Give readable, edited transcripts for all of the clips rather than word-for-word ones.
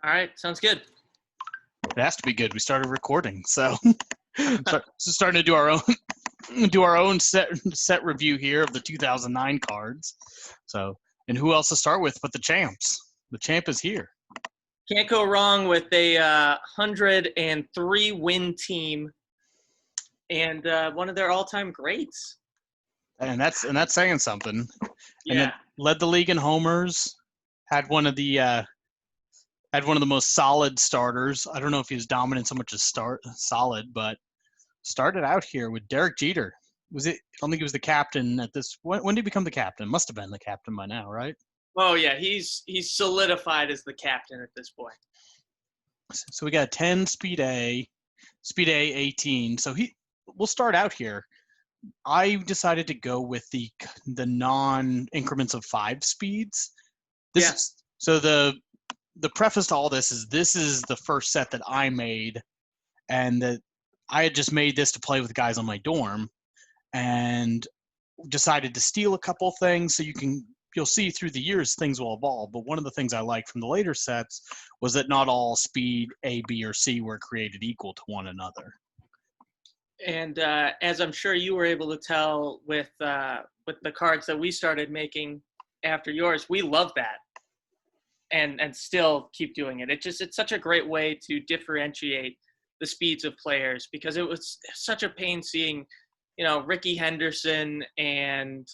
All right, sounds good. It has to be good. We started recording, so starting to do our own set review here of the 2009 cards. So, and who else to start with but the champs? The champ is here. Can't go wrong with a 103 win team and one of their all-time greats. And that's saying something. Yeah. And then led the league in homers. Had one of the most solid starters. I don't know if he was dominant so much as solid, but started out here with Derek Jeter. I don't think he was the captain at this. When did he become the captain? Must have been the captain by now, right? Oh yeah, he's solidified as the captain at this point. So we got 10 speed A 18. So we'll start out here. I decided to go with the non increments of 5 speeds. So the preface to all this is the first set that I made, and that I had just made this to play with guys on my dorm, and decided to steal a couple things. So you'll see through the years things will evolve. But one of the things I liked from the later sets was that not all speed A, B, or C were created equal to one another. And as I'm sure you were able to tell with the cards that we started making after yours, we love that. And still keep doing it. It's such a great way to differentiate the speeds of players, because it was such a pain seeing, Ricky Henderson and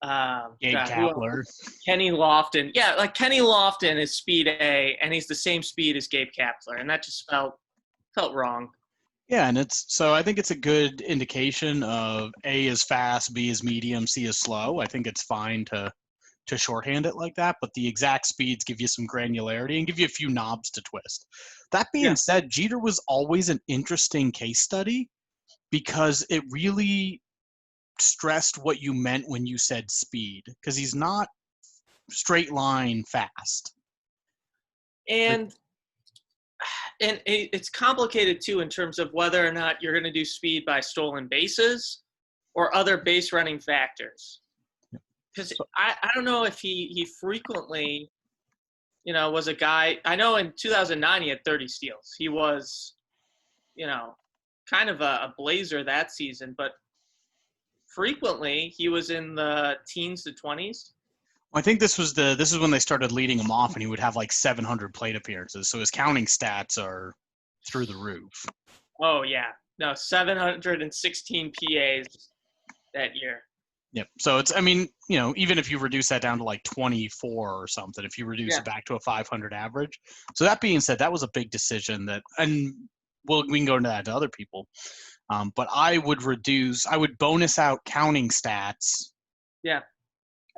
Gabe Kapler, Kenny Lofton. Yeah, like Kenny Lofton is speed A, and he's the same speed as Gabe Kapler, and that just felt wrong. Yeah, and I think it's a good indication of A is fast, B is medium, C is slow. I think it's fine to shorthand it like that, but the exact speeds give you some granularity and give you a few knobs to twist. That being said, Jeter was always an interesting case study because it really stressed what you meant when you said speed, because he's not straight line fast. And it's complicated too in terms of whether or not you're going to do speed by stolen bases or other base running factors. Because I don't know if he frequently, was a guy. I know in 2009 he had 30 steals. He was, kind of a blazer that season, but frequently he was in the teens to 20s. I think this is when they started leading him off, and he would have like 700 plate appearances. So his counting stats are through the roof. Oh yeah, no, 716 PAs that year. Yep. So even if you reduce that down to like 24 or something, if you reduce it back to a 500 average. So that being said, that was a big decision we can go into that to other people. But I would bonus out counting stats. Yeah.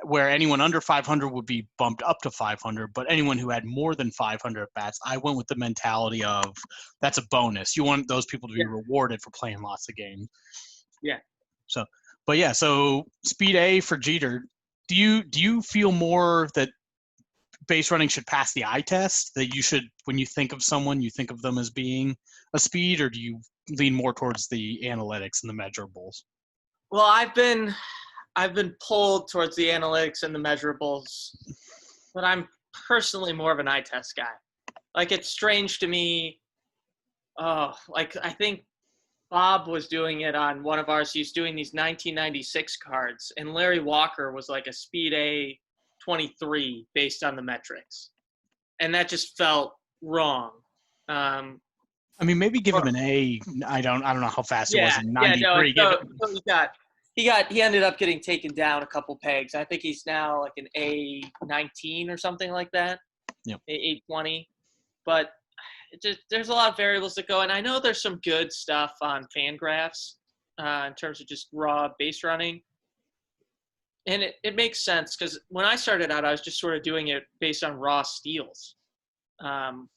Where anyone under 500 would be bumped up to 500, but anyone who had more than 500 at bats, I went with the mentality of that's a bonus. You want those people to be rewarded for playing lots of games. Yeah. So speed A for Jeter. Do you feel more that base running should pass the eye test? That you should, when you think of someone, you think of them as being a speed, or do you lean more towards the analytics and the measurables? Well, I've been pulled towards the analytics and the measurables, but I'm personally more of an eye test guy. Like, it's strange to me. I think Bob was doing it on one of ours. He's doing these 1996 cards, and Larry Walker was like a speed A 23 based on the metrics, and that just felt wrong. Maybe give him an A. I don't know how fast it was in 93. He ended up getting taken down a couple pegs. I think he's now like an A19 or something like that. Yep. A20. But there's a lot of variables that go, and I know there's some good stuff on Fangraphs in terms of just raw base running. And it makes sense, because when I started out, I was just sort of doing it based on raw steals,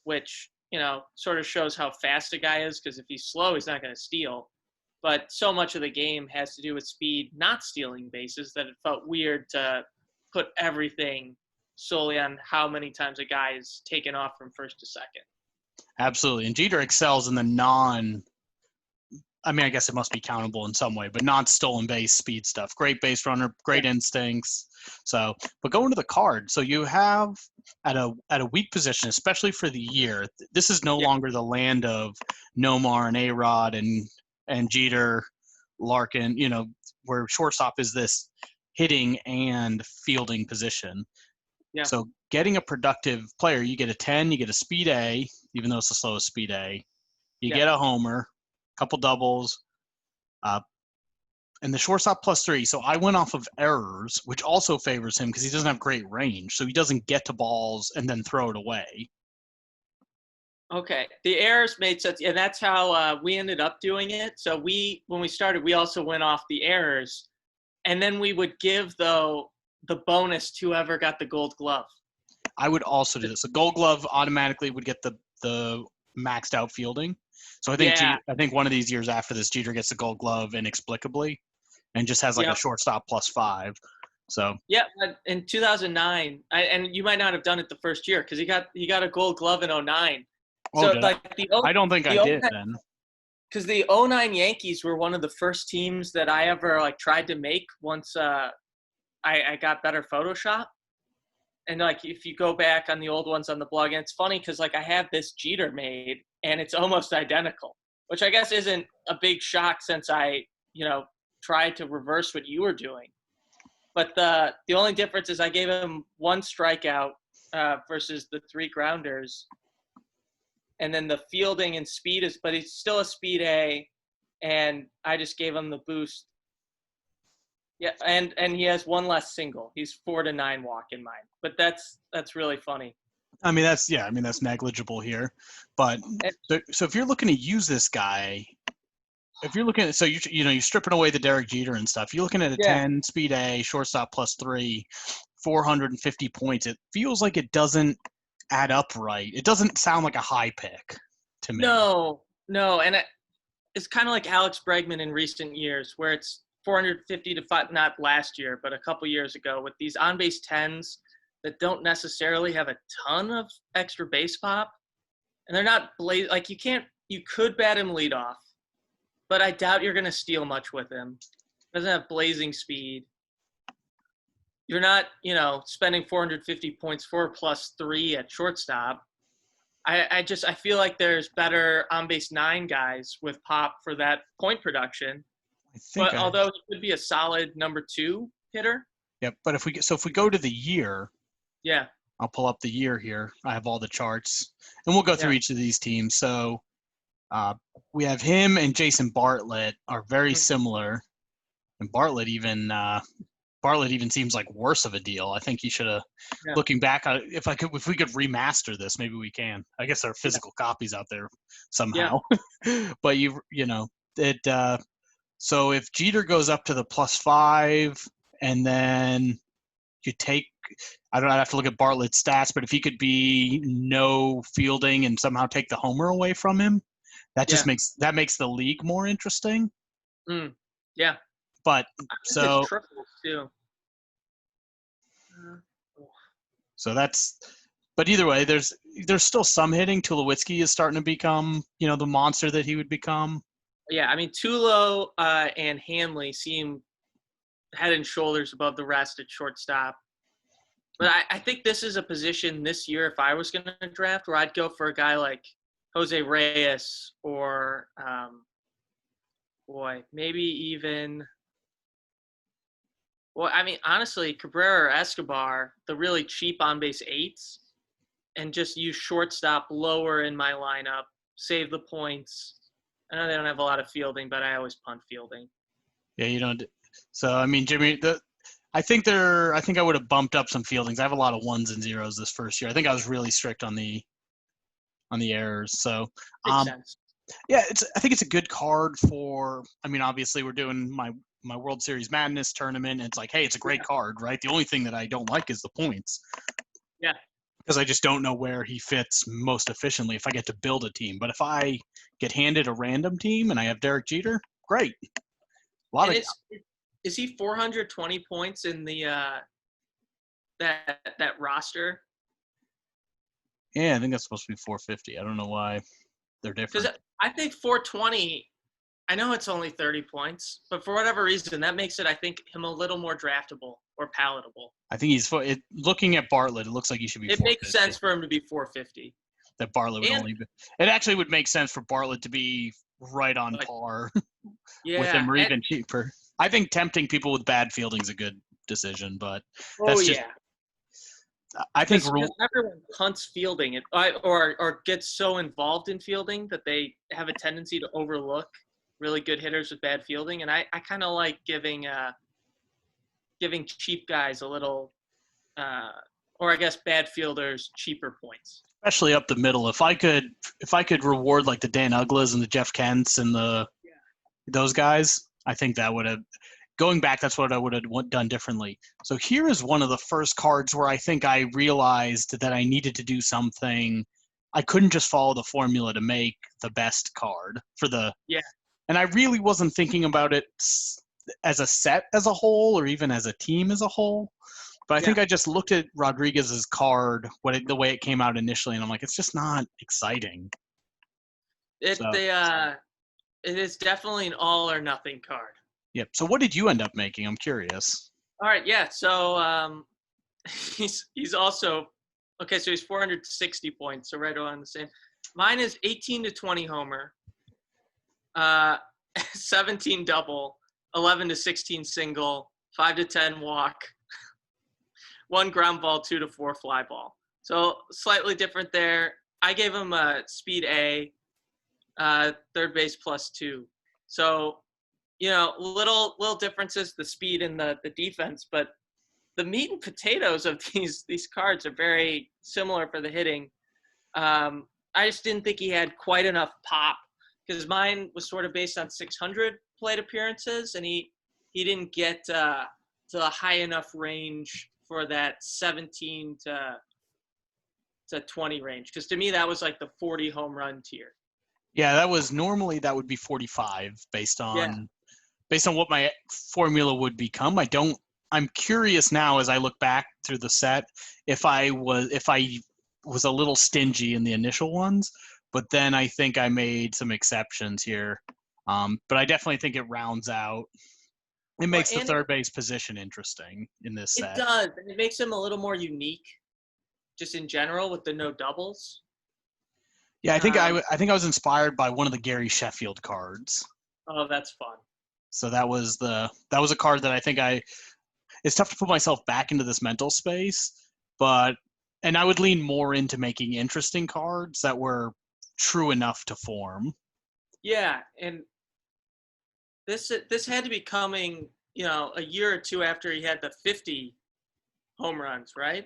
which, sort of shows how fast a guy is, because if he's slow, he's not going to steal. But so much of the game has to do with speed, not stealing bases, that it felt weird to put everything solely on how many times a guy is taken off from first to second. Absolutely. And Jeter excels in the I mean, I guess it must be countable in some way, but not stolen base speed stuff. Great base runner, great instincts. So, but going to the card, so you have at a weak position, especially for the year. This is no longer the land of Nomar and A-Rod and Jeter, Larkin. Where shortstop is this hitting and fielding position. Yeah. So getting a productive player, you get a 10, you get a speed A, even though it's the slowest speed A. You get a homer, couple doubles, and the shortstop +3. So I went off of errors, which also favors him because he doesn't have great range. So he doesn't get to balls and then throw it away. Okay, the errors made sense, and that's how we ended up doing it. So when we started, we also went off the errors, and then we would give the bonus to whoever got the Gold Glove. I would also do this. A Gold Glove automatically would get the maxed out fielding. So I think one of these years after this, Jeter gets the Gold Glove inexplicably, and just has like a shortstop +5. So but in 2009, and you might not have done it the first year because he got a Gold Glove in 2009. So I don't think I did then. Because the 2009 Yankees were one of the first teams that I ever tried to make once I got better Photoshop. And if you go back on the old ones on the blog, and it's funny because I have this Jeter made and it's almost identical, which I guess isn't a big shock since I tried to reverse what you were doing. But the only difference is I gave him 1 strikeout versus the 3 grounders. And then the fielding and speed but he's still a speed A, and I just gave him the boost. Yeah, and he has 1 less single. He's 4-9 walk in mine, but that's really funny. I mean, that's negligible here, but so if you're looking to use this guy, if you're looking at you're stripping away the Derek Jeter and stuff, you're looking at a 10 speed A, shortstop +3, 450 points. It feels like it doesn't add up right. It doesn't sound like a high pick to me. No, and it's kind of like Alex Bregman in recent years, where it's 450 to 5, not last year, but a couple years ago, with these on-base 10s that don't necessarily have a ton of extra base pop, and they're not you could bat him leadoff, but I doubt you're going to steal much with him. Doesn't have blazing speed. You're not, spending 450 points for +3 at shortstop. I feel like there's better on-base 9 guys with pop for that point production. Although he could be a solid number 2 hitter. Yeah, but if we go to the year, I'll pull up the year here. I have all the charts, and we'll go through each of these teams. So we have him and Jason Bartlett are very similar, and Bartlett even seems like worse of a deal. I think he should have. Looking back, if we could remaster this, maybe we can. I guess there are physical copies out there somehow. But so if Jeter goes up to the +5, and then you take, I don't know, I'd have to look at Bartlett's stats, but if he could be no fielding and somehow take the homer away from him, that just makes the league more interesting. Yeah. But so triples too. So but either way, there's still some hitting. Tulowitzki is starting to become, the monster that he would become. Yeah, I mean, Tulo and Hanley seem head and shoulders above the rest at shortstop. But I think this is a position this year, if I was going to draft, where I'd go for a guy like Jose Reyes or, maybe even – well, I mean, honestly, Cabrera or Escobar, the really cheap on-base 8s, and just use shortstop lower in my lineup, save the points. I know they don't have a lot of fielding, but I always punt fielding. Yeah, you don't. So, I mean, Jimmy, I think I would have bumped up some fieldings. I have a lot of 1s and 0s this first year. I think I was really strict on the errors. So, Makes sense. Yeah, I think it's a good card for. I mean, obviously, we're doing my World Series Madness tournament. And it's like, hey, it's a great card, right? The only thing that I don't like is the points. Yeah. Because I just don't know where he fits most efficiently if I get to build a team. But if I get handed a random team and I have Derek Jeter, great. Is he 420 points in the that roster? Yeah, I think that's supposed to be 450. I don't know why they're different. Because I think 420. I know it's only 30 points, but for whatever reason, that makes it, I think, him a little more draftable or palatable. I think looking at Bartlett, it looks like he should be It 450. makes sense for him to be 450. That Bartlett would And only be. It actually would make sense for Bartlett to be right on par with him, or and, even cheaper. I think tempting people with bad fielding is a good decision, but that's just. yeah. I think Because everyone punts fielding or gets so involved in fielding that they have a tendency to overlook really good hitters with bad fielding. And I kind of like giving cheap guys a little, or I guess bad fielders cheaper points. Especially up the middle. If I could reward like the Dan Uglas and the Jeff Kents and those guys, I think that would have. Going back, that's what I would have done differently. So here is one of the first cards where I think I realized that I needed to do something. I couldn't just follow the formula to make the best card for the. Yeah. And I really wasn't thinking about it as a set as a whole or even as a team as a whole. But I think I just looked at Rodriguez's card, the way it came out initially, and I'm like, it's just not exciting. It is definitely an all or nothing card. Yep. So what did you end up making? I'm curious. All right. Yeah. So he's also okay. So he's 460 points. So right around the same. Mine is 18 to 20 homer, 17 double, 11 to 16 single, 5 to 10 walk, 1 ground ball, 2 to 4 fly ball. So slightly different there. I gave him a speed A, third base +2. So, little differences, the speed and the defense, but the meat and potatoes of these cards are very similar for the hitting. I just didn't think he had quite enough pop because mine was sort of based on 600 plate appearances, and he didn't get to a high enough range for that 17 to 20 range. Because to me, that was like the 40 home run tier. Yeah, that would be 45 based on what my formula would become. I'm curious now as I look back through the set if I was a little stingy in the initial ones, but then I think I made some exceptions here. But I definitely think it rounds out. It makes the third base position interesting in this set. It does, and it makes him a little more unique, just in general with the no doubles. Yeah, I think I was inspired by one of the Gary Sheffield cards. Oh, that's fun. So that was a card that I think it's tough to put myself back into this mental space, and I would lean more into making interesting cards that were true enough to form. Yeah, and this had to be coming, a year or two after he had the 50 home runs, right?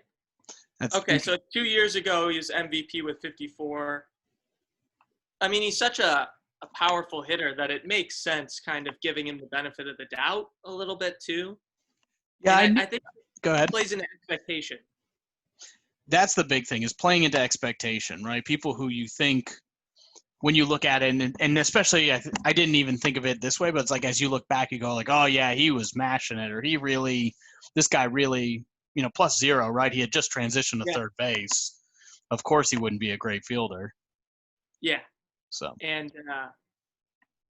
So 2 years ago he was MVP with 54. I mean, he's such a powerful hitter that it makes sense kind of giving him the benefit of the doubt a little bit too. Yeah, I think go ahead. It plays into expectation. That's the big thing, is playing into expectation, right? People who you think when you look at it, and especially I didn't even think of it this way, but it's like as you look back, you go like, oh yeah, he was mashing it, or this guy really, +0, right? He had just transitioned to third base. Of course he wouldn't be a great fielder. Yeah. So. And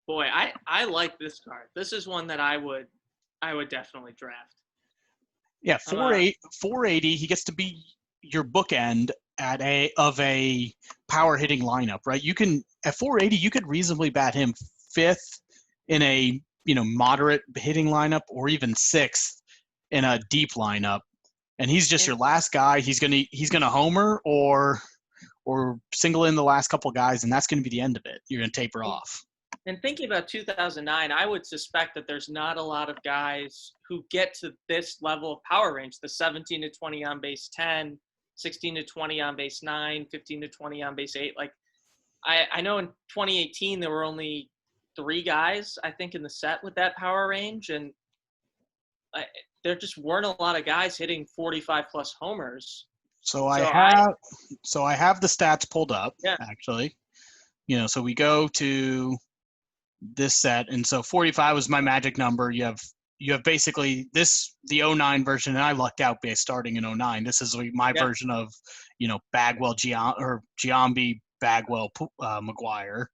boy, I like this card. This is one that I would definitely draft. Yeah, 480. He gets to be your bookend of a power hitting lineup, right? You can at 480, you could reasonably bat him 5th in a moderate hitting lineup, or even 6th in a deep lineup, and he's just your last guy. He's gonna homer or single in the last couple guys, and that's going to be the end of it. You're going to taper off. And thinking about 2009, I would suspect that there's not a lot of guys who get to this level of power range, the 17 to 20 on base 10, 16 to 20 on base 9, 15 to 20 on base 8. Like, I know in 2018 there were only 3 guys, I think, in the set with that power range, and there just weren't a lot of guys hitting 45-plus homers. So I have the stats pulled up, actually. So we go to this set, and so 45 was my magic number. You have basically the 09 version, and I lucked out by starting in 09. This is my version of, Bagwell, Giambi, Bagwell, McGuire.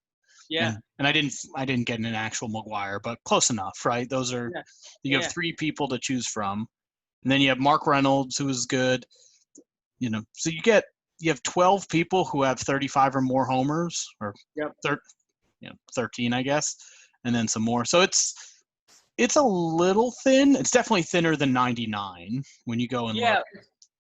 Yeah. And I didn't get an actual McGuire, but close enough, right? Those are Yeah. you have 3 people to choose from, and then you have Mark Reynolds, who is good. So you have 12 people who have 35 or more homers, or Yep. 13, I guess, and then some more. So it's a little thin. It's definitely thinner than 99 when you go and look.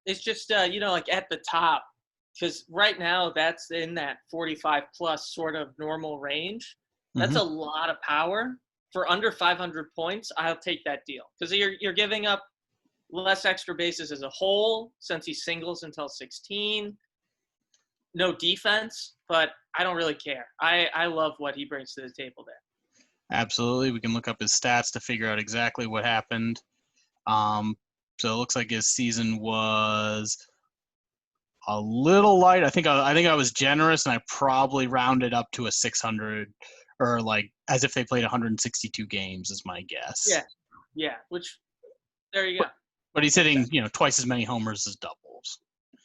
It's just like at the top, because right now that's in that 45 plus sort of normal range. That's a lot of power for under 500 points. I'll take that deal because you're giving up less extra bases as a whole since he singles until 16. No defense, but I don't really care. I love what he brings to the table there. Absolutely. We can look up his stats to figure out exactly what happened. So it looks like his season was a little light. I think I was generous, and I probably rounded up to a 600, or like as if they played 162 games is my guess. Yeah. Which there you go. But he's hitting twice as many homers as doubles.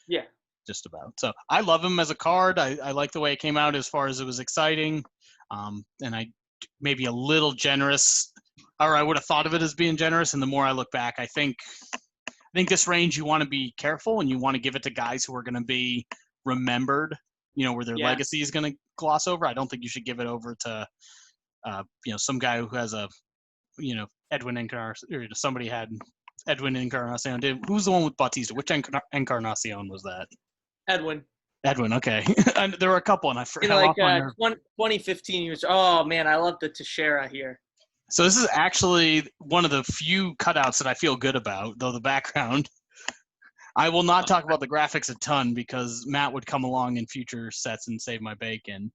Yeah. Just about. So I love him as a card. I like the way it came out as far as it was exciting. And I maybe a little generous, or I would have thought of it as being generous. And the more I look back, I think this range you want to be careful, and you want to give it to guys who are going to be remembered, where their legacy is going to gloss over. I don't think you should give it over to, some guy who has a, Edwin Encarnacion, or somebody had Edwin Encarnacion. Who's the one with Bautista? Which Encarnacion was that? Edwin, okay. And there were a couple, and I forgot. 2015 years. Oh man, I love the Teixeira here. So this is actually one of the few cutouts that I feel good about, though the background. I will not talk about the graphics a ton because Matt would come along in future sets and save my bacon.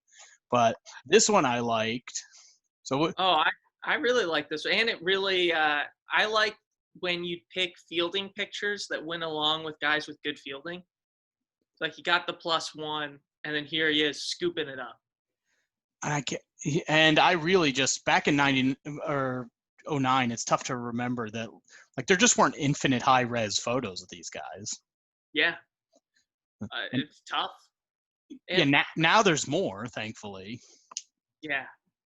But this one I liked. So I really like this, and it really I like when you pick fielding pictures that went along with guys with good fielding. Like he got the +1, and then here he is scooping it up. And I really just back in 90 or 09, it's tough to remember that like there just weren't infinite high res photos of these guys. Yeah, it's tough. Now there's more, thankfully. Yeah,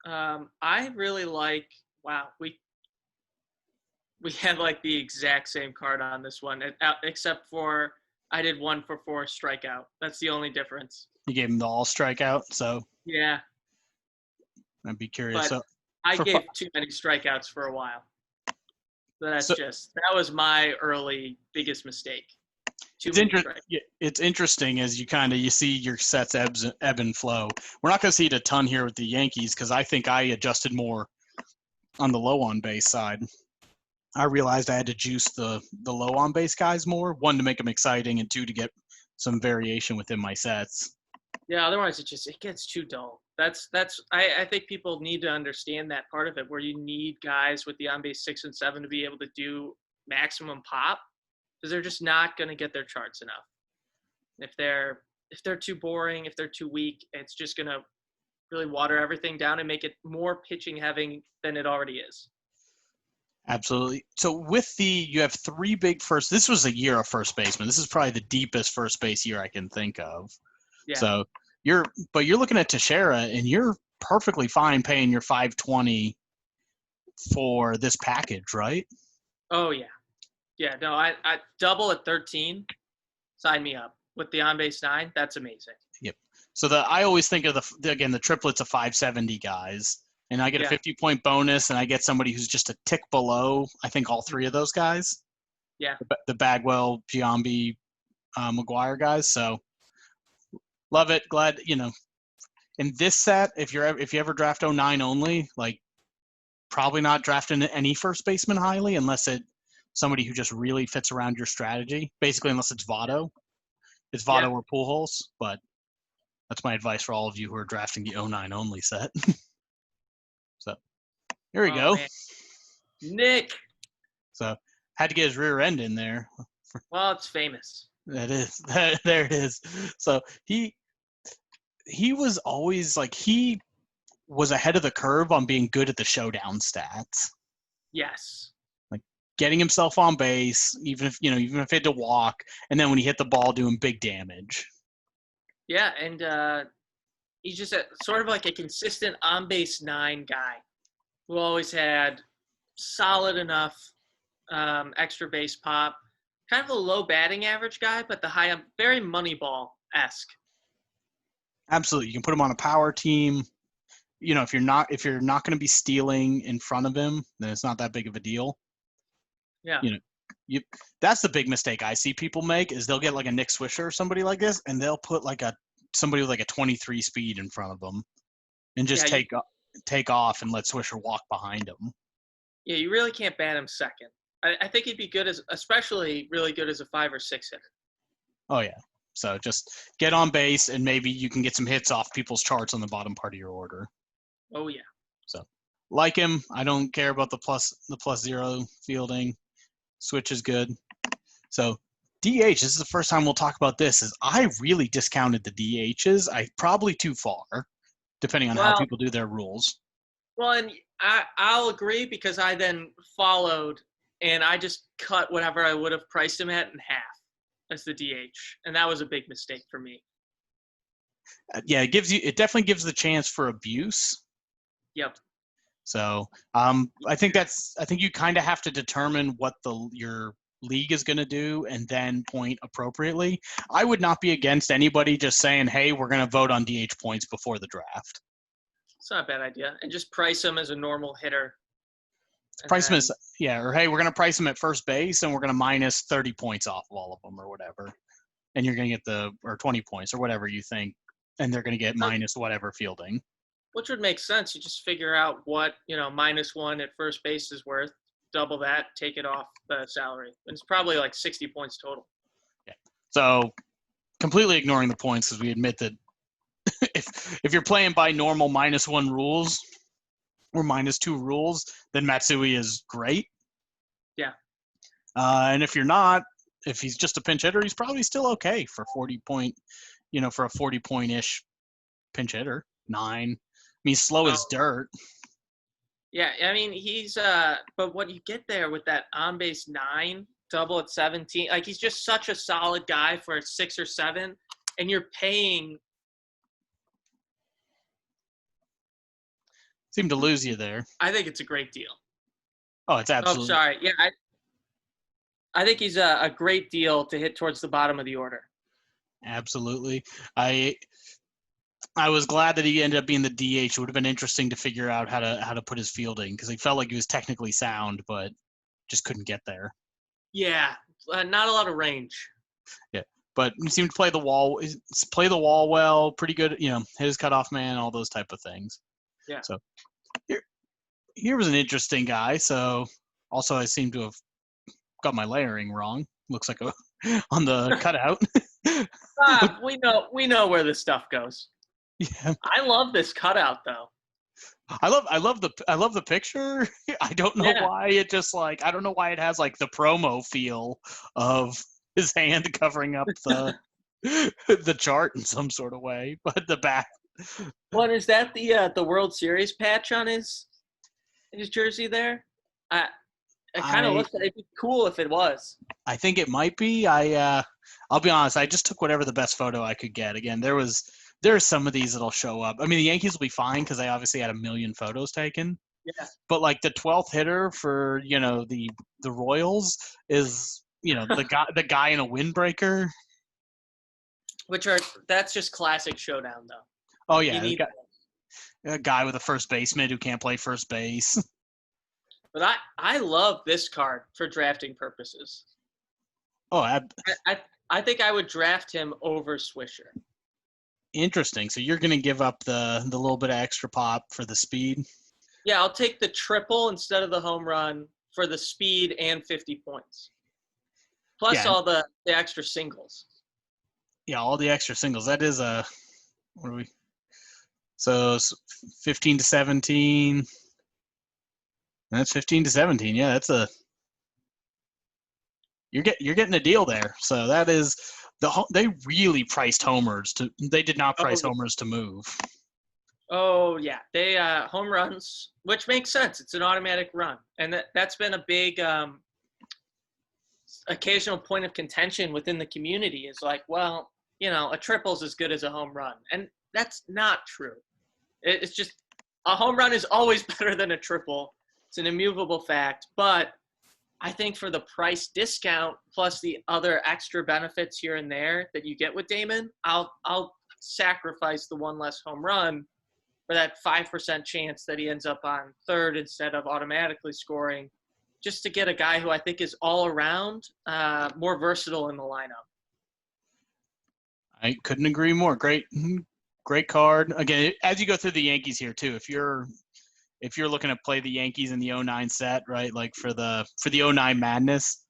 I really like. Wow, we had like the exact same card on this one, except for I did 1 for 4 strikeout. That's the only difference. You gave him the all strikeout, so yeah. I'd be curious. But I gave too many strikeouts for a while. That was my early biggest mistake. It's interesting as you see your sets ebb and flow. We're not going to see it a ton here with the Yankees because I think I adjusted more on the low on base side. I realized I had to juice the low on base guys more. 1, to make them exciting, and 2, to get some variation within my sets. Yeah, otherwise it gets too dull. I think people need to understand that part of it, where you need guys with the on base 6 and 7 to be able to do maximum pop, because they're just not going to get their charts enough. If they're too boring, if they're too weak, it's just going to really water everything down and make it more pitching heavy than it already is. Absolutely. So you have 3 big first. This was a year of first baseman. This is probably the deepest first base year I can think of. Yeah. So you're looking at Teixeira, and you're perfectly fine paying your $520 for this package, right? Oh yeah. Yeah. No, I double at 13. Sign me up with the on base 9. That's amazing. Yep. So I always think of the triplets of 570 guys. And I get a 50-point bonus, and I get somebody who's just a tick below, I think, all 3 of those guys. Yeah. The Bagwell, Giambi, McGuire guys. So love it. Glad, in this set, if you ever draft 09 only, like probably not drafting any first baseman highly unless it's somebody who just really fits around your strategy. Basically, unless it's Votto. It's Votto or Pujols, but that's my advice for all of you who are drafting the 09 only set. So here we go. Man. Nick. So had to get his rear end in there. Well, it's famous. That is. There it is. So he was always he was ahead of the curve on being good at the showdown stats. Yes. Like getting himself on base, even if he had to walk, and then when he hit the ball, doing big damage. Yeah, and he's just sort of like a consistent on-base 9 guy who always had solid enough extra base pop. Kind of a low batting average guy, but the high, very Moneyball-esque. Absolutely. You can put him on a power team. You know, if you're not going to be stealing in front of him, then it's not that big of a deal. Yeah. You know, that's the big mistake I see people make is they'll get like a Nick Swisher or somebody like this, and they'll put like somebody with like a 23 speed in front of them, and just take off and let Swisher walk behind him. Yeah, you really can't ban him second. I think he'd be good especially really good as a 5 or 6 hitter. Oh yeah. So just get on base, and maybe you can get some hits off people's charts on the bottom part of your order. Oh yeah. So like him. I don't care about the plus 0 fielding. Switch is good. So DH, this is the first time we'll talk about this, is I really discounted the DHs. Probably too far, depending on how people do their rules. Well, and I'll agree because I then followed and I just cut whatever I would have priced him at in half as the DH. And that was a big mistake for me. Yeah, it definitely gives the chance for abuse. Yep. So I think you kind of have to determine what your league is going to do and then point appropriately. I would not be against anybody just saying, hey, we're going to vote on DH points before the draft. It's not a bad idea. And just price him as a normal hitter. Price him as, or hey, we're going to price him at first base and we're going to minus 30 points off of all of them or whatever. And you're going to get or 20 points or whatever you think. And they're going to get minus whatever fielding. Which would make sense. You just figure out what, -1 at first base is worth, double that, take it off the salary. And it's probably like 60 points total. Yeah. So completely ignoring the points, because we admit that if you're playing by normal -1 rules or -2 rules, then Matsui is great. Yeah. And if you're not, if he's just a pinch hitter, he's probably still okay for 40 point, for a 40 point-ish pinch hitter. 9. I mean, slow as dirt. Yeah, I mean, he's but what you get there with that on-base 9, double at 17, like he's just such a solid guy for a 6 or 7, and you're paying. Seem to lose you there. I think it's a great deal. Oh, it's absolutely. Oh, sorry. Yeah, I think he's a great deal to hit towards the bottom of the order. Absolutely. I was glad that he ended up being the DH. It would have been interesting to figure out how to put his fielding, because he felt like he was technically sound, but just couldn't get there. Yeah, not a lot of range. Yeah, but he seemed to play the wall well, pretty good. Hit his cutoff man, all those type of things. Yeah. So here was an interesting guy. So also I seem to have got my layering wrong. Looks like on the cutout. We know where this stuff goes. Yeah. I love this cutout though. I love the picture. I don't know why it just I don't know why it has like the promo feel of his hand covering up the chart in some sort of way, but the back. What is that? The World Series patch on his jersey there? It kind of looks like it'd be cool if it was. I think it might be. I'll be honest. I just took whatever the best photo I could get. Again, there's some of these that'll show up. I mean, the Yankees will be fine because they obviously had 1 million photos taken. Yeah. But like the 12th hitter for the Royals is the guy in a windbreaker. That's just classic Showdown though. Oh yeah, a guy with a first baseman who can't play first base. But I love this card for drafting purposes. Oh, I think I would draft him over Swisher. Interesting. So you're going to give up the little bit of extra pop for the speed? Yeah, I'll take the triple instead of the home run for the speed and 50 points. Plus all the extra singles. Yeah, all the extra singles. That is what are we? So 15 to 17. That's 15 to 17. Yeah, that's you're getting a deal there. So that is they really priced homers they did not price homers to move. Oh yeah, they home runs, which makes sense. It's an automatic run, and that's been a big occasional point of contention within the community. Is like, well, a triple's as good as a home run, and That's not true. It's just a home run is always better than a triple. It's an immovable fact. But I think for the price discount plus the other extra benefits here and there that you get with Damon, I'll sacrifice the one less home run for that 5% chance that he ends up on third instead of automatically scoring, just to get a guy who I think is all around more versatile in the lineup. I couldn't agree more. Great card. Again, as you go through the Yankees here too, if you're looking to play the Yankees in the 09 set, right? Like for the 09 madness,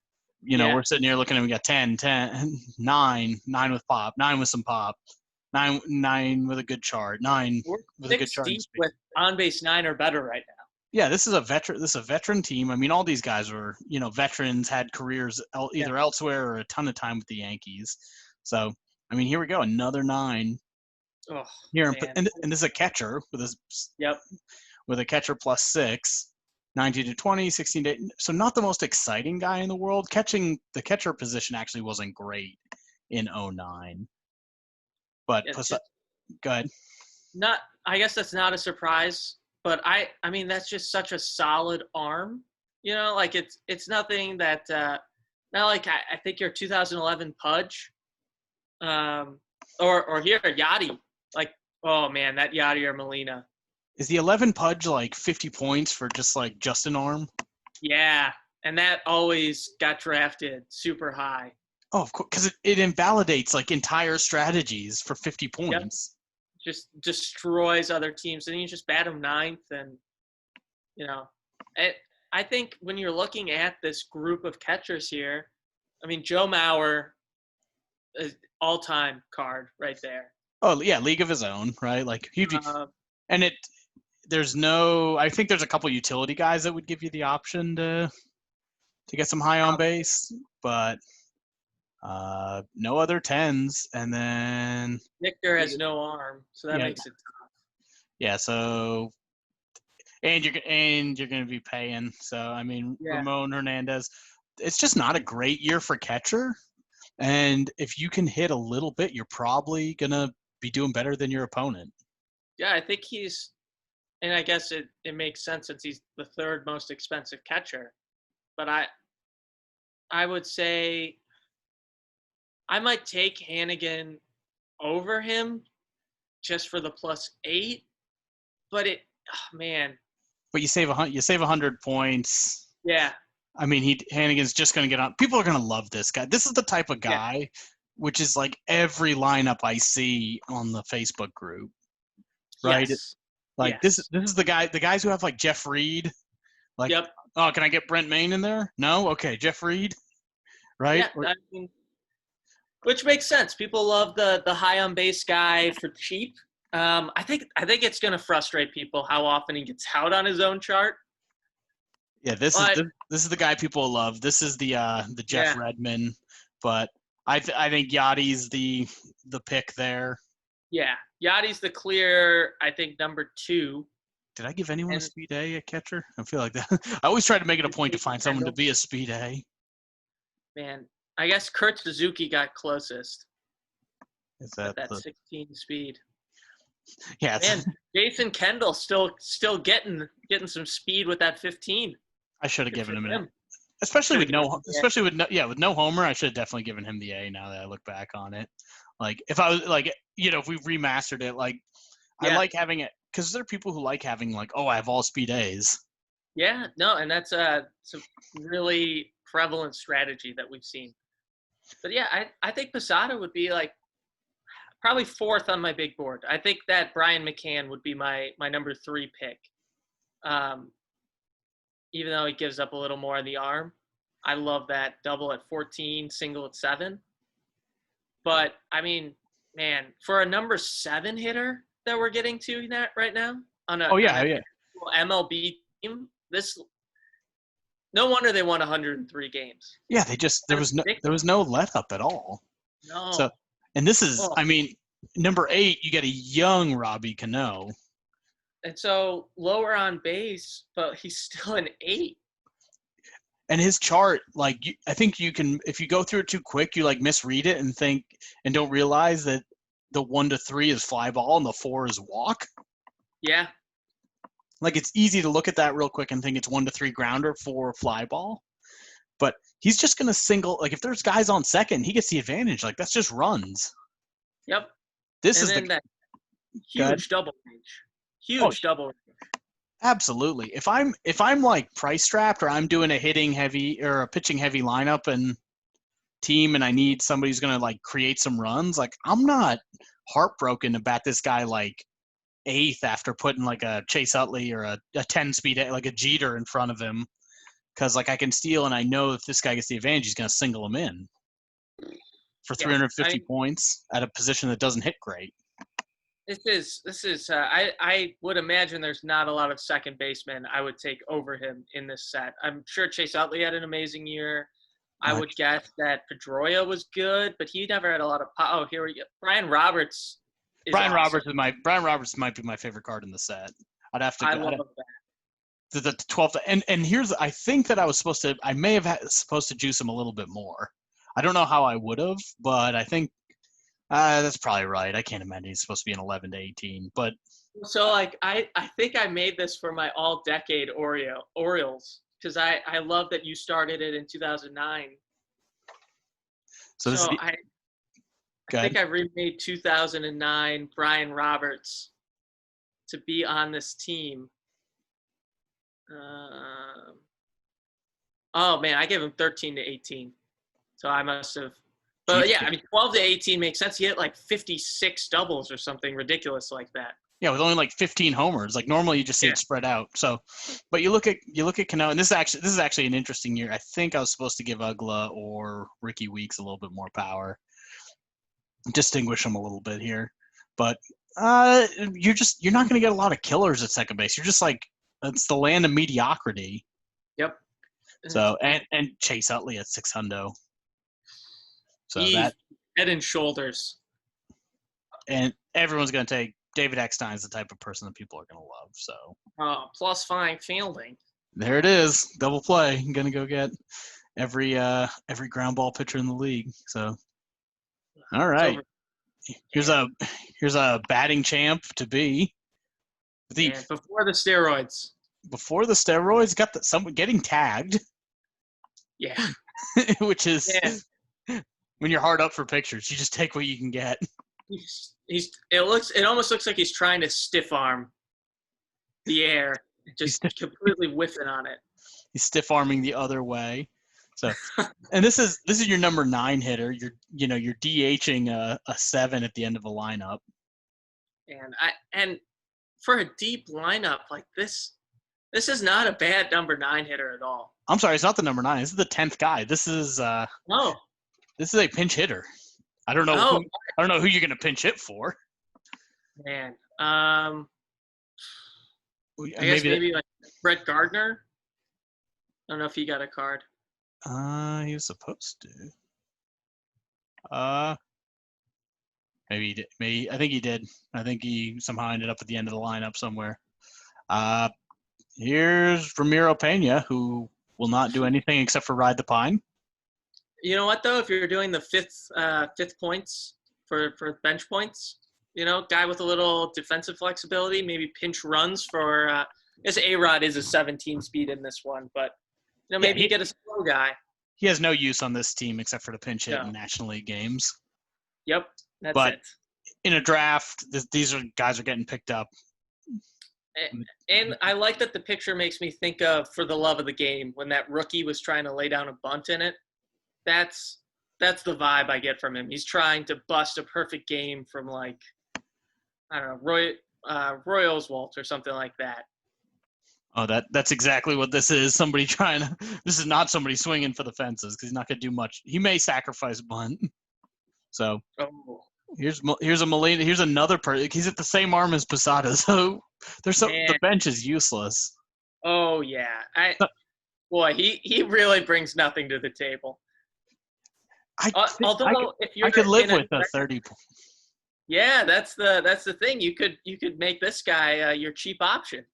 we're sitting here looking at, we got 10, 9 with pop, 9 with some pop, 9 with a good chart, 9 We're with a good chart. Deep with on base 9 or better right now. Yeah, this is a veteran team. I mean, all these guys were, veterans, had careers either elsewhere or a ton of time with the Yankees. So, I mean, here we go, another 9. Oh, here, man. and this is a catcher with his. Yep. With a catcher plus 6, 19 to 20, 16 to 8. So not the most exciting guy in the world. The catcher position actually wasn't great in 09. But go ahead. I guess that's not a surprise, but I mean that's just such a solid arm. Like it's nothing that not like I think your 2011 Pudge, or here Yachty. Like, oh man, that Yachty or Molina. Is the 11 Pudge like 50 points for just an arm? Yeah, and that always got drafted super high. Oh, of course, because it invalidates like entire strategies for 50 points. Yep. Just destroys other teams, and you just bat them 9th, and I think when you're looking at this group of catchers here, I mean Joe Mauer is all-time card right there. Oh yeah, league of his own, right? Like and it. I think there's a couple utility guys that would give you the option to get some high on base, but no other 10s. And then Victor has no arm, so that makes it tough. Yeah, so and you're going to be paying. So I mean, Ramon Hernandez, it's just not a great year for catcher. And if you can hit a little bit, you're probably going to be doing better than your opponent. Yeah, I think he's. And I guess it makes sense since he's the third most expensive catcher. But I would say I might take Hannigan over him just for the +8. But man. But you save 100 points. Yeah. I mean, Hannigan's just going to get on. People are going to love this guy. This is the type of guy, which is like every lineup I see on the Facebook group, right? Yes. Like this is the guys who have like Jeff Reed. Like, oh, can I get Brent Maine in there? No? Okay, Jeff Reed, right? Yeah, I mean, which makes sense. People love the high on base guy for cheap. I think it's going to frustrate people how often he gets out on his own chart. Yeah, this is the guy people love. This is the Jeff Redman, but I think Yachty's the pick there. Yeah, Yachty's the clear, I think, number 2. Did I give anyone a speed A at catcher? I feel like that. I always try to make it a point to find someone to be a speed A. Man, I guess Kurt Suzuki got closest. Is that 16 speed? Yeah. Man, Jason Kendall still getting some speed with that 15. I should have given him it. Especially with no homer, I should have definitely given him the A now that I look back on it. Like if I was like, if we remastered it, like I like having it because there are people who like having like, oh, I have all speed A's. Yeah, no, and that's it's a really prevalent strategy that we've seen. But yeah, I think Posada would be like probably 4th on my big board. I think that Brian McCann would be my number 3 pick. Even though he gives up a little more on the arm, I love that double at 14, single at 7. But, I mean, man, for a number 7 hitter that we're getting to right now on a MLB team, no wonder they won 103 games. Yeah, there was no let up at all. No. So, and this is, I mean, number 8, you get a young Robbie Cano. And so lower on base, but he's still an 8. And his chart, like, I think you can, if you go through it too quick, you like misread it and think and don't realize that the 1 to 3 is fly ball and the 4 is walk. Yeah. Like, it's easy to look at that real quick and think it's 1 to 3 grounder, 4 fly ball. But he's just going to single. Like, if there's guys on second, he gets the advantage. Like, that's just runs. Yep. This and is then the that huge double range. Huge double range. Absolutely. If I'm like price strapped or I'm doing a hitting heavy or a pitching heavy lineup and team and I need somebody who's going to like create some runs, like I'm not heartbroken to bat this guy like 8th after putting like a Chase Utley or a 10 speed, like a Jeter in front of him. Cause like I can steal and I know if this guy gets the advantage, he's going to single him in for 350 points at a position that doesn't hit great. This is. I would imagine there's not a lot of second basemen I would take over him in this set. I'm sure Chase Utley had an amazing year. I would guess that Pedroia was good, but he never had a lot of. Oh, here we go. Brian Roberts. Brian Roberts might be my favorite card in the set. I'd have to. I love that. The 12th, and here's. I think that I may have supposed to juice him a little bit more. I don't know how I would have, but I think. That's probably right. I can't imagine he's supposed to be an 11 to 18. But so, like, I think I made this for my all-decade Orioles because I love that you started it in 2009. So I think I remade 2009 Brian Roberts to be on this team. Oh man, I gave him 13 to 18. So I must have. But yeah, I mean, 12 to 18 makes sense. He hit like 56 doubles or something ridiculous like that. Yeah, with only like 15 homers. Like normally you just see it spread out. So, but you look at Cano, and this is actually an interesting year. I think I was supposed to give Ugla or Ricky Weeks a little bit more power, distinguish them a little bit here. But you're not going to get a lot of killers at second base. You're just like it's the land of mediocrity. Yep. So and Chase Utley at 600. So that head and shoulders. And everyone's going to take David Eckstein is the type of person that people are going to love. So plus fine fielding. There it is, double play. I'm going to go get every ground ball pitcher in the league. So all right, here's a batting champ to be. Before the steroids. Before the steroids, got someone getting tagged. Yeah. Which is. Yeah. When you're hard up for pictures, you just take what you can get. It almost looks like he's trying to stiff arm the air, just completely whiffing on it. He's stiff arming the other way. So, and this is your number 9 hitter. You're DHing a 7 at the end of a lineup. And for a deep lineup like this is not a bad number 9 hitter at all. I'm sorry, it's not the number 9. This is the 10th guy. This is no. This is a pinch hitter. I don't know. I don't know who you're going to pinch hit for. Man, I guess maybe like Brett Gardner. I don't know if he got a card. He was supposed to. Maybe he did. Maybe I think he did. I think he somehow ended up at the end of the lineup somewhere. Here's Ramiro Pena, who will not do anything except for ride the pine. You know what, though? If you're doing the fifth points for bench points, guy with a little defensive flexibility, maybe pinch runs for I guess A-Rod is a 17 speed in this one, but maybe you get a slow guy. He has no use on this team except for the pinch hit in National League games. Yep, that's it. In a draft, these guys are getting picked up. And I like that the picture makes me think of For the Love of the Game when that rookie was trying to lay down a bunt in it. That's the vibe I get from him. He's trying to bust a perfect game from like, I don't know, Roy Oswalt or something like that. Oh, that's exactly what this is. Somebody trying to. This is not somebody swinging for the fences because he's not going to do much. He may sacrifice bunt. So here's a Molina. Here's another person. He's at the same arm as Posada. So the bench is useless. Oh yeah, he really brings nothing to the table. I could live with a 30. Yeah, that's the thing. You could make this guy your cheap option.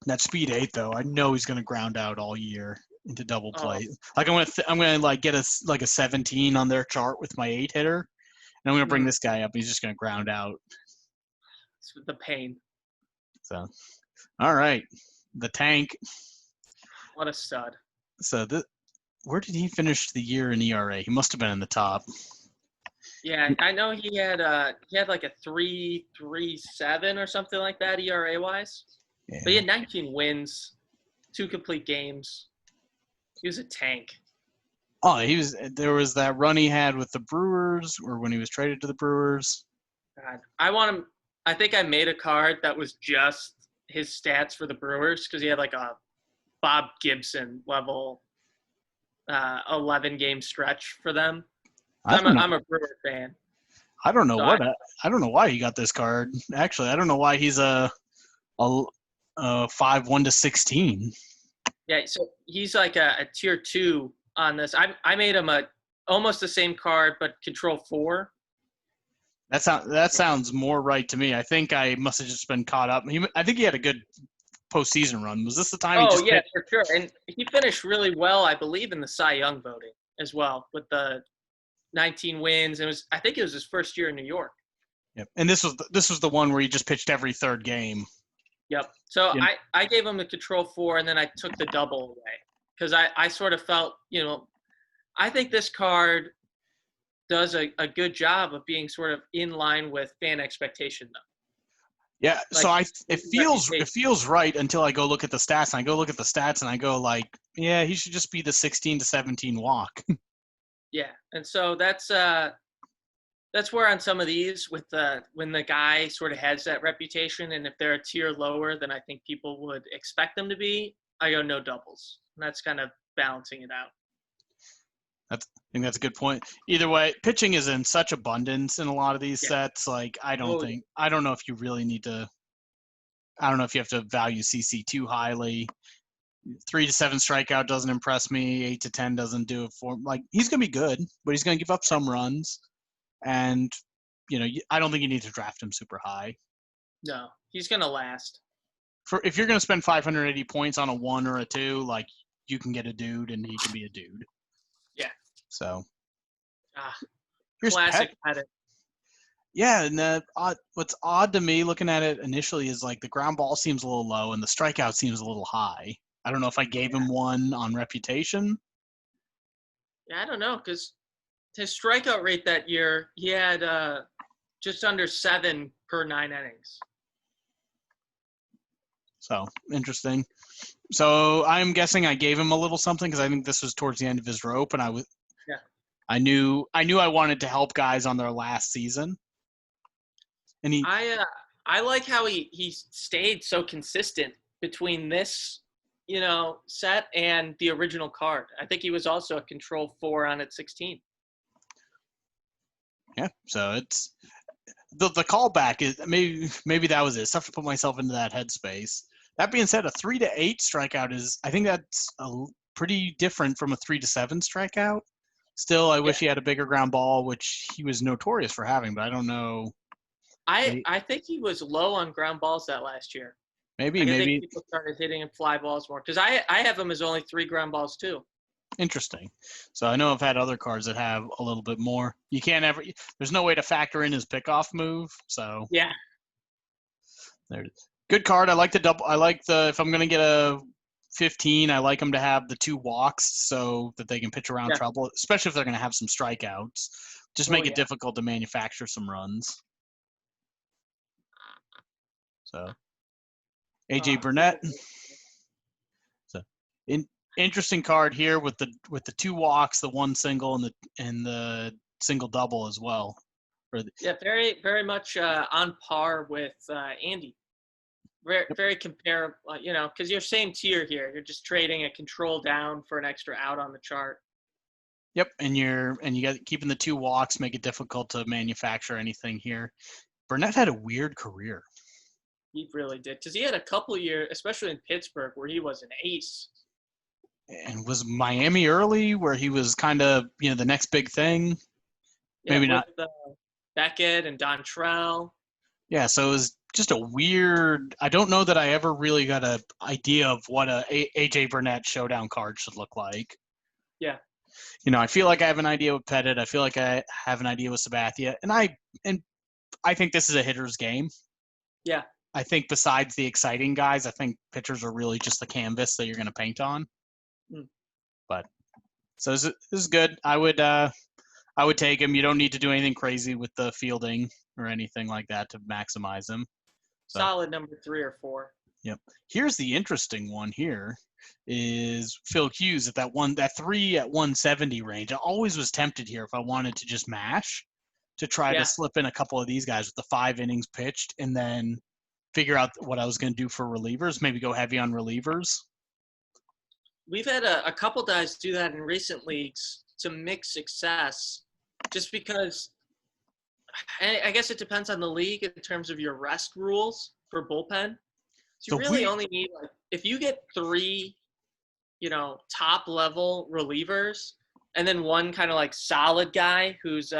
That speed 8 though, I know he's going to ground out all year into double play. Like I'm going to like get a 17 on their chart with my 8 hitter, And I'm going to bring this guy up. He's just going to ground out. It's the pain. So, all right. The Tank. What a stud. So, where did he finish the year in ERA? He must have been in the top. Yeah, I know he had like a 3.37 or something like that ERA wise. Yeah. But he had 19 wins, 2 complete games. He was a tank. Oh, there was that run he had with the Brewers, or when he was traded to the Brewers. God, I think I made a card that was just his stats for the Brewers because he had like a Bob Gibson level 11 game stretch for them. I'm a Brewer fan. I don't know I don't know why he got this card. Actually, I don't know why he's a 5-1-16. Yeah, so he's like a tier 2 on this. I made him almost the same card, but control 4. That sounds more right to me. I think I must have just been caught up. I think he had a good postseason run. Was this the time? Oh, yeah, for sure. And he finished really well, I believe, in the Cy Young voting as well with the 19 wins. I think it was his first year in New York. Yep. And this was the one where he just pitched every third game. Yep. So I gave him the control 4, and then I took the double away because I sort of felt, I think this card does a good job of being sort of in line with fan expectation, though. Yeah, like, so it feels right until I go look at the stats, and I go look at the stats, and I go like, yeah, he should just be the 16 to 17 walk. Yeah, and so that's where on some of these with when the guy sort of has that reputation, and if they're a tier lower than I think people would expect them to be, I go no doubles, and that's kind of balancing it out. I think that's a good point. Either way, pitching is in such abundance in a lot of these sets. Like, I don't know if you really need to. I don't know if you have to value CC too highly. 3 to 7 strikeout doesn't impress me. 8 to 10 doesn't do it for. Like, he's gonna be good, but he's gonna give up some runs, and I don't think you need to draft him super high. No, he's gonna last. If you're gonna spend 580 points on a 1 or a 2, like, you can get a dude, and he can be a dude. Yeah. So. Classic Pettit. Yeah, and what's odd to me looking at it initially is like the ground ball seems a little low and the strikeout seems a little high. I don't know if I gave him one on reputation. Yeah, I don't know, because his strikeout rate that year, he had just under 7 per 9 innings. So, interesting. So, I'm guessing I gave him a little something because I think this was towards the end of his rope, and I knew I wanted to help guys on their last season. And I like how he stayed so consistent between this, set and the original card. I think he was also a control 4 on at 16. Yeah, so it's the callback is maybe that was it. It's tough to put myself into that headspace. That being said, a 3 to 8 strikeout I think that's pretty different from a 3 to 7 strikeout. Still, I wish he had a bigger ground ball, which he was notorious for having, but I don't know. I think he was low on ground balls that last year. Maybe. I think people started hitting him fly balls more because I have him as only 3 ground balls too. Interesting. So I know I've had other cards that have a little bit more. You can't ever. There's no way to factor in his pickoff move. So yeah, there it is. Good card. I like the double. I like if I'm gonna get a 15, I like them to have the 2 walks so that they can pitch around trouble, especially if they're gonna have some strikeouts. Just make it difficult to manufacture some runs. So, AJ Burnett. So, interesting card here with the 2 walks, the 1 single, and the single double as well. Very very much on par with Andy. Very very comparable, because you're same tier here. You're just trading a control down for an extra out on the chart. Yep, and you got keeping the 2 walks make it difficult to manufacture anything here. Burnett had a weird career. He really did, because he had a couple years, especially in Pittsburgh, where he was an ace. And was Miami early, where he was kind of the next big thing? Yeah, maybe not. Beckett and Dontrell. Yeah, so it was just a weird. I don't know that I ever really got an idea of what a AJ Burnett showdown card should look like. Yeah. I feel like I have an idea with Pettit. I feel like I have an idea with Sabathia, and I think this is a hitter's game. Yeah. I think besides the exciting guys, I think pitchers are really just the canvas that you're going to paint on. Mm. But so this is good. I would take him. You don't need to do anything crazy with the fielding or anything like that to maximize him. So, solid number 3 or 4. Yep. Here's the interesting one here is Phil Hughes at that 3 at 170 range. I always was tempted here if I wanted to just mash to try to slip in a couple of these guys with the 5 innings pitched and then figure out what I was going to do for relievers, maybe go heavy on relievers. We've had a couple guys do that in recent leagues to mixed success just because I guess it depends on the league in terms of your rest rules for bullpen. So you really only need, like, if you get 3, top level relievers and then one kind of like solid guy who's,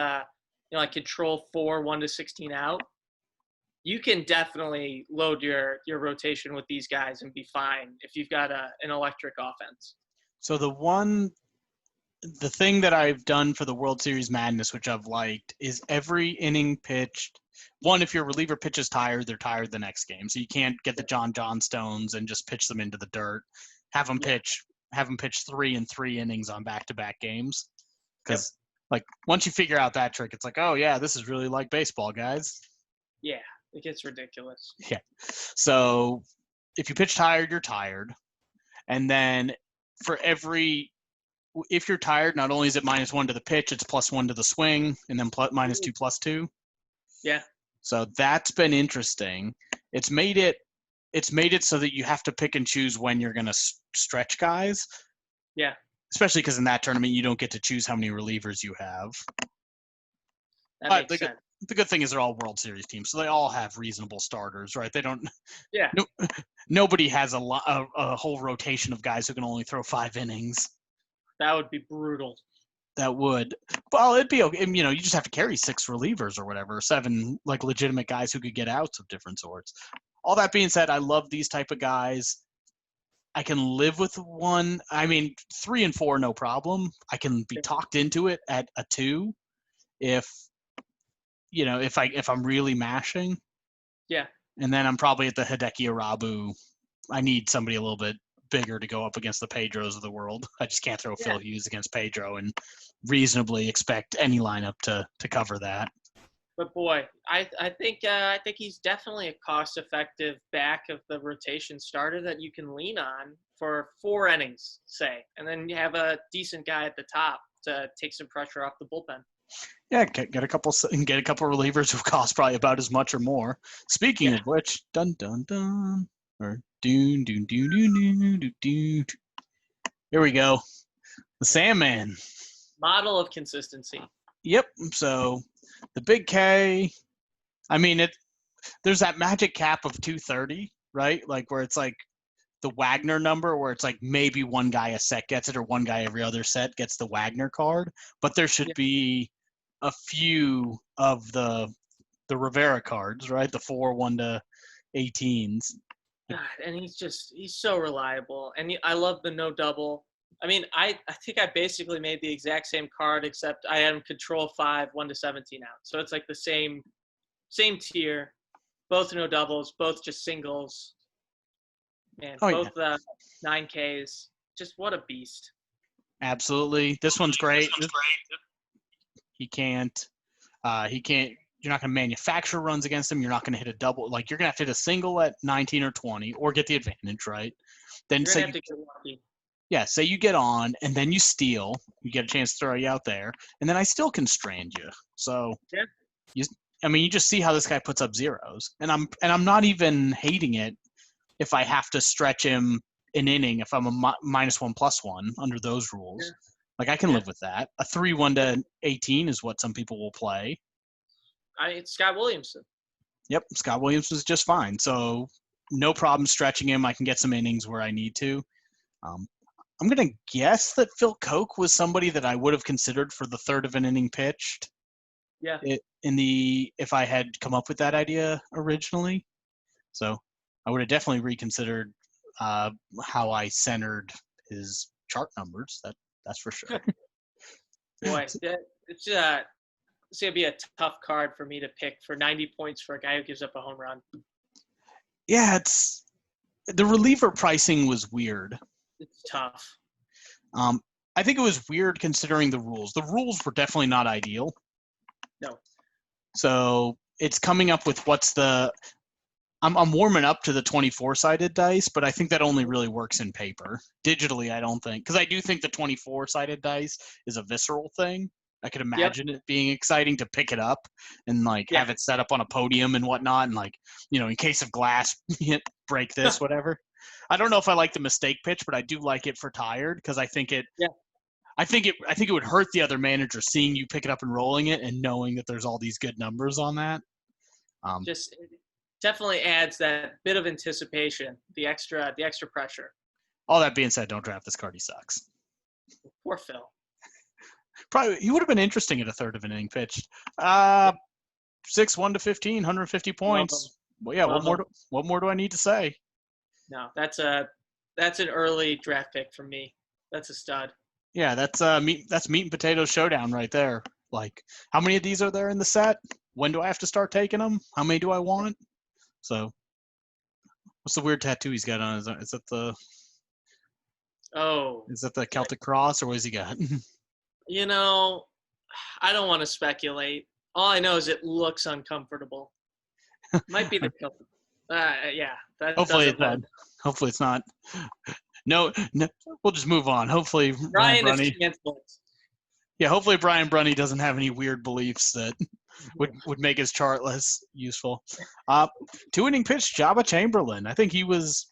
like control 4, 1 to 16 out, you can definitely load your rotation with these guys and be fine if you've got an electric offense. So the thing that I've done for the World Series Madness, which I've liked, is every inning pitched. One, if your reliever pitches tired, they're tired the next game. So you can't get the John Johnstones and just pitch them into the dirt. Have them pitch 3 and 3 innings on back-to-back games. Because once you figure out that trick, it's like, oh yeah, this is really like baseball, guys. Yeah, it gets ridiculous. Yeah. So if you pitch tired, you're tired. And then if you're tired, not only is it -1 to the pitch, it's +1 to the swing, and then -2 +2. Yeah. So that's been interesting. It's made it so that you have to pick and choose when you're going to stretch guys. Yeah. Especially because in that tournament, you don't get to choose how many relievers you have. That makes sense. The good thing is they're all World Series teams, so they all have reasonable starters, right? They don't. Yeah. Nobody has a whole rotation of guys who can only throw 5 innings. That would be brutal. That would. Well, it'd be okay. You just have to carry 6 relievers or whatever, 7 like legitimate guys who could get outs of different sorts. All that being said, I love these type of guys. I can live with 1. I mean, 3 and 4, no problem. I can be talked into it at a 2 if I'm really mashing. Yeah. And then I'm probably at the Hideki Arabu. I need somebody a little bit bigger to go up against the Pedros of the world. I just can't throw Phil Hughes against Pedro and reasonably expect any lineup to cover that. But boy, I think he's definitely a cost-effective back of the rotation starter that you can lean on for 4 innings, say, and then you have a decent guy at the top to take some pressure off the bullpen. Yeah, get a couple relievers who cost probably about as much or more. Speaking of which, dun dun dun, or doon doon doon doon doon doon. Here we go, the Sandman. Model of consistency. Yep. So the big K. I mean, there's that magic cap of 230, right? Like where it's like the Wagner number, where it's like maybe one guy a set gets it, or one guy every other set gets the Wagner card. But there should be a few of the Rivera cards, right? The 4 1 to 18s. God, and he's so reliable. And I love the no double. I mean, I think I basically made the exact same card, except I had him control 5, 1 to 17 out. So it's like the same tier, both no doubles, both just singles. Man, both 9Ks. Just what a beast. Absolutely. This one's great. He can't. You're not going to manufacture runs against him. You're not going to hit a double. Like, you're going to have to hit a single at 19 or 20 or get the advantage, right? Then you're going to have to get lucky. Yeah, say you get on and then you steal. You get a chance to throw you out there. And then I still can strand you. So, you just see how this guy puts up zeros. And I'm not even hating it if I have to stretch him an inning if I'm a -1/+1 under those rules. Yeah. Like, I can live with that. A 3-1 to 18 is what some people will play. It's Scott Williamson. Yep, Scott Williamson is just fine. So no problem stretching him. I can get some innings where I need to. I'm going to guess that Phil Koch was somebody that I would have considered for the third of an inning pitched. Yeah. If I had come up with that idea originally. So I would have definitely reconsidered how I centered his chart numbers. That's for sure. Boy, it's gonna be a tough card for me to pick for 90 points for a guy who gives up a home run. Yeah, it's the reliever pricing was weird. It's tough. I think it was weird considering the rules. The rules were definitely not ideal. No. So it's coming up with what's the. I'm warming up to the 24-sided dice, but I think that only really works in paper. Digitally, I don't think, because I do think the 24-sided dice is a visceral thing. I could Yep. imagine it being exciting to pick it up and like have it set up on a podium and whatnot, and like in case of glass, break this, whatever. I don't know if I like the mistake pitch, but I do like it for tired because I think it. Yeah. I think it would hurt the other manager seeing you pick it up and rolling it and knowing that there's all these good numbers on that. Just definitely adds that bit of anticipation, the extra pressure. All that being said, don't draft this card. He sucks. Poor Phil. Probably he would have been interesting at a third of an inning pitched. 6-1 to 15, 150 points. Well, yeah. What more do I need to say? No, that's an early draft pick for me. That's a stud. Yeah, that's meat and potatoes showdown right there. Like, how many of these are there in the set? When do I have to start taking them? How many do I want? So, what's the weird tattoo he's got on? Is that the? Oh. Is that the Celtic cross, or what has he got? I don't want to speculate. All I know is it looks uncomfortable. Might be the Celtic. Yeah. Hopefully it's not. Hopefully it's not. No, we'll just move on. Hopefully Brian is canceled. Yeah, hopefully Brian Brunny doesn't have any weird beliefs that would make his chart less useful. 2-inning pitch, Jabba Chamberlain. I think he was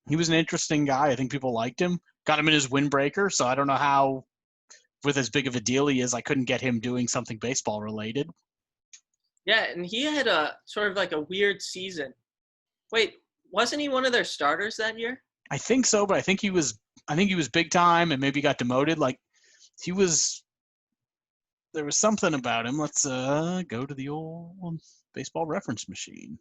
an interesting guy. I think people liked him. Got him in his windbreaker, so I don't know how, with as big of a deal he is, I couldn't get him doing something baseball related. Yeah, and he had a sort of like a weird season. Wait, wasn't he one of their starters that year? I think so, but I think he was big time and maybe got demoted. Like there was something about him. Let's go to the old baseball reference machine.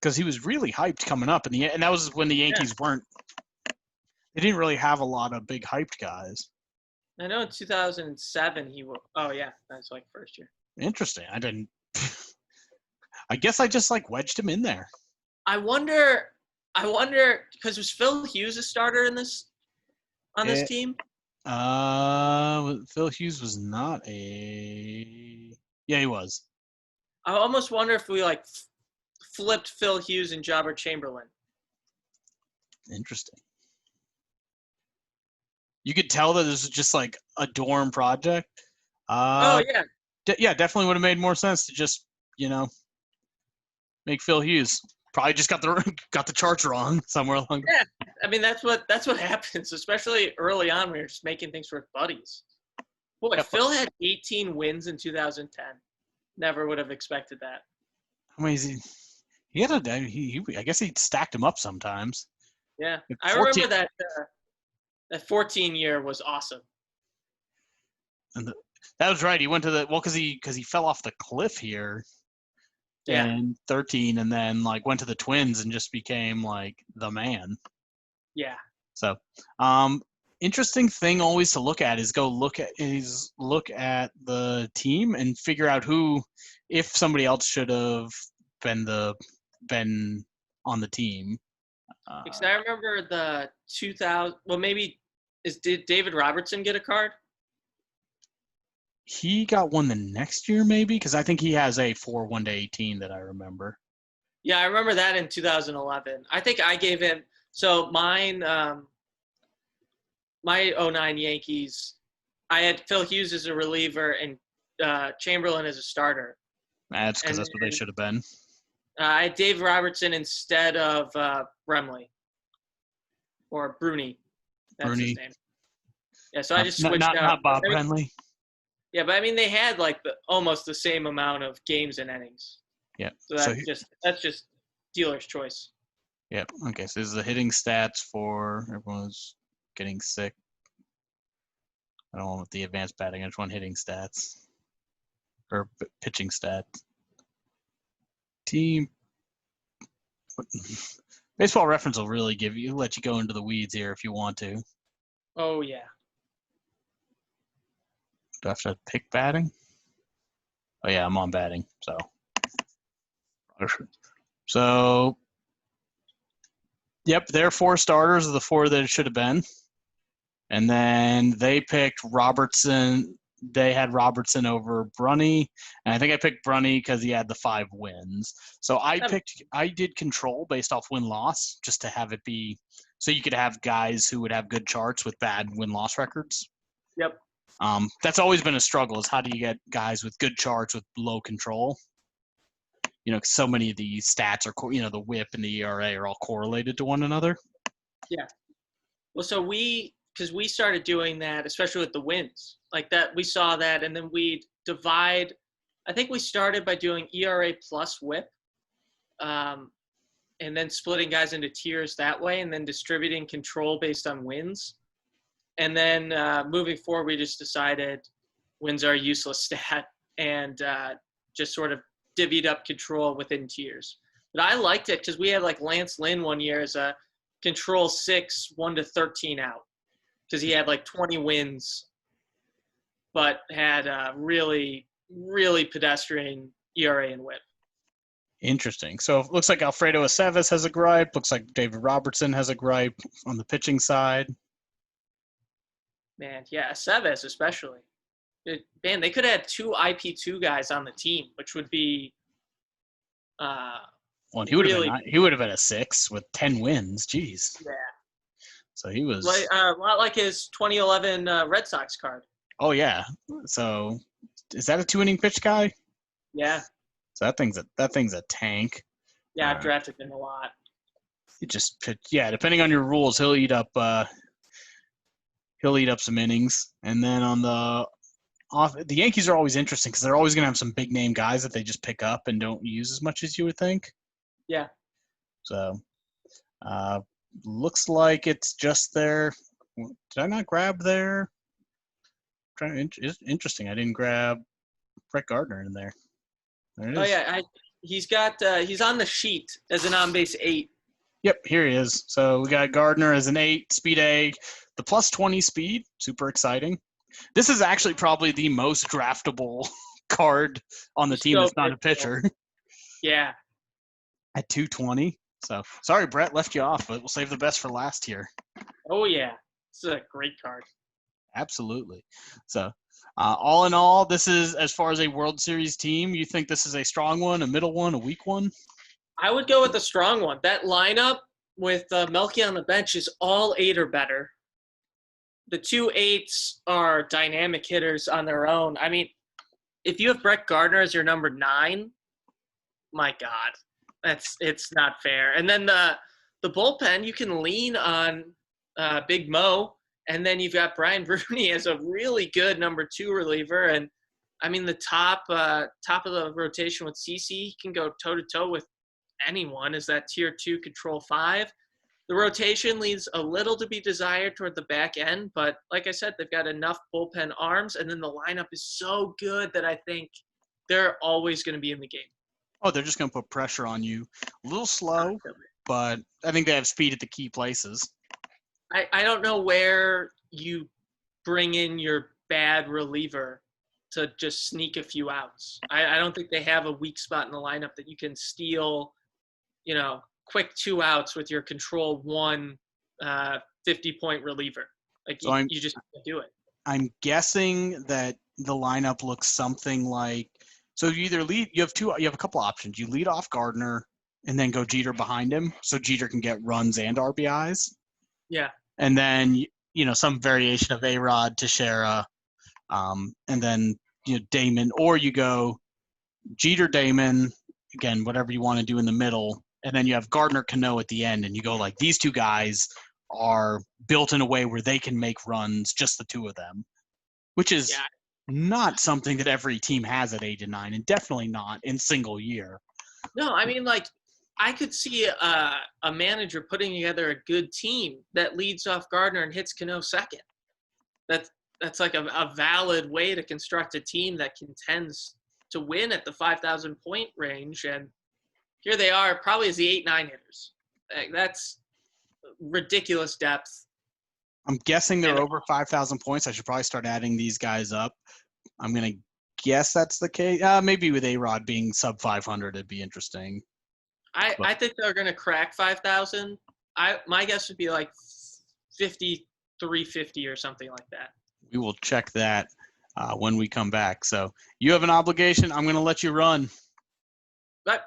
Because he was really hyped coming up and that was when the Yankees weren't. They didn't really have a lot of big hyped guys. I know in 2007 he was. Oh yeah, that's like first year. Interesting. I didn't. I guess I just like wedged him in there. I wonder because was Phil Hughes a starter on this team? Phil Hughes was not a. Yeah, he was. I almost wonder if we like flipped Phil Hughes and Jobber Chamberlain. Interesting. You could tell that this was just like a dorm project. Oh yeah. Yeah, definitely would have made more sense to just make Phil Hughes. Probably just got the charts wrong somewhere along. Yeah, I mean that's what happens, especially early on when you're just making things for buddies. Boy, yeah, Phil had 18 wins in 2010. Never would have expected that. How many is he? He had I guess he stacked them up sometimes. Yeah, I remember that. That 14 year was awesome. And that was right. He went to because he fell off the cliff here. Yeah. In 13, and then like went to the Twins and just became like the man. Yeah. So, interesting thing always to look at is look at the team and figure out if somebody else should have been on the team. Because I remember the 2000. Well, maybe did David Robertson get a card? He got one the next year, maybe, because I think he has a 4-1 to 18 that I remember. Yeah, I remember that in 2011. I think I gave him. So mine, my 09 Yankees, I had Phil Hughes as a reliever and Chamberlain as a starter. That's because that's what they should have been. I had Dave Robertson instead of Bremley or Bruni. That's his name. Yeah, so I just switched out. Not Bob Brenly. Yeah, but I mean they had like almost the same amount of games and innings. Yeah. So that's just dealer's choice. Yep. Okay. So this is the hitting stats for everyone's getting sick. I don't want the advanced batting. I just want hitting stats or pitching stats. Team. Baseball Reference will really let you go into the weeds here if you want to. Oh, yeah. Do I have to pick batting? Oh, yeah, I'm on batting. So, yep, their 4 starters are the 4 that it should have been. And then they picked Robertson. They had Robertson over Brunny. And I think I picked Brunny because he had the 5 wins. So I did control based off win-loss just to have it be so you could have guys who would have good charts with bad win-loss records. Yep. That's always been a struggle is how do you get guys with good charts with low control? So many of the stats are, the whip and the ERA are all correlated to one another. Yeah. Well, so because we started doing that, especially with the wins, like that, we saw that, and then we divide. I think we started by doing ERA plus whip, and then splitting guys into tiers that way, and then distributing control based on wins. And then moving forward, we just decided wins are a useless stat and just sort of divvied up control within tiers. But I liked it because we had like Lance Lynn one year as a control 6, 1 to 13 out because he had like 20 wins, but had really, really pedestrian ERA and whip. Interesting. So it looks like Alfredo Aceves has a gripe. Looks like David Robertson has a gripe on the pitching side. Man, yeah, Aceves especially. They could have had 2 IP2 guys on the team, which would be well, he would have been a 6 with 10 wins. Jeez. Yeah. So he was a lot like his 2011 Red Sox card. Oh yeah. So is that a 2-inning pitch guy? Yeah. So that thing's a tank. Yeah, I've drafted him a lot. It just depending on your rules, he'll eat up some innings. And then on the Yankees are always interesting because they're always going to have some big name guys that they just pick up and don't use as much as you would think. Yeah. So, looks like it's just there. Did I not grab there? It's interesting. I didn't grab Brett Gardner in there. There it is. Oh yeah, he's on the sheet as an on-base 8. Yep, here he is. So we got Gardner as an 8, speed A, the plus 20 speed, super exciting. This is actually probably the most draftable card on the team that's not a pitcher. Yeah. At 220. So sorry, Brett, left you off, but we'll save the best for last here. Oh yeah, this is a great card. Absolutely. So all in all, this is, as far as a World Series team, you think this is a strong one, a middle one, a weak one? I would go with the strong one. That lineup with Melky on the bench is all 8 or better. The 2 8s are dynamic hitters on their own. I mean, if you have Brett Gardner as your number 9, my God, it's not fair. And then the bullpen, you can lean on Big Mo, and then you've got Brian Rooney as a really good number 2 reliever. And I mean, the top of the rotation with CC can go toe to toe with anyone. Is that tier 2 control 5? The rotation leaves a little to be desired toward the back end, but like I said, they've got enough bullpen arms, and then the lineup is so good that I think they're always going to be in the game. Oh, they're just going to put pressure on you. A little slow, but I think they have speed at the key places. I don't know where you bring in your bad reliever to just sneak a few outs. I don't think they have a weak spot in the lineup that you can steal, quick 2 outs with your control 1 50-point reliever. You just can't do it. I'm guessing that the lineup looks something like, so you either you have a couple options. You lead off Gardner and then go Jeter behind him so Jeter can get runs and RBIs. Yeah. And then, some variation of A-Rod, Teixeira, and then, Damon, or you go Jeter, Damon, again, whatever you want to do in the middle. And then you have Gardner, Cano at the end, and you go like, these 2 guys are built in a way where they can make runs, just the 2 of them, which is not something that every team has at 8 and 9, and definitely not in single year. No, I mean, I could see a manager putting together a good team that leads off Gardner and hits Cano second. That's like a valid way to construct a team that contends to win at the 5,000 point range. And here they are, probably as the 8-9 hitters. That's ridiculous depth. I'm guessing they're And over 5,000 points. I should probably start adding these guys up. I'm going to guess that's the case. Maybe with A-Rod being sub 500, it'd be interesting. I think they're going to crack 5,000. My guess would be like 5350 or something like that. We will check that when we come back. So you have an obligation. I'm going to let you run. But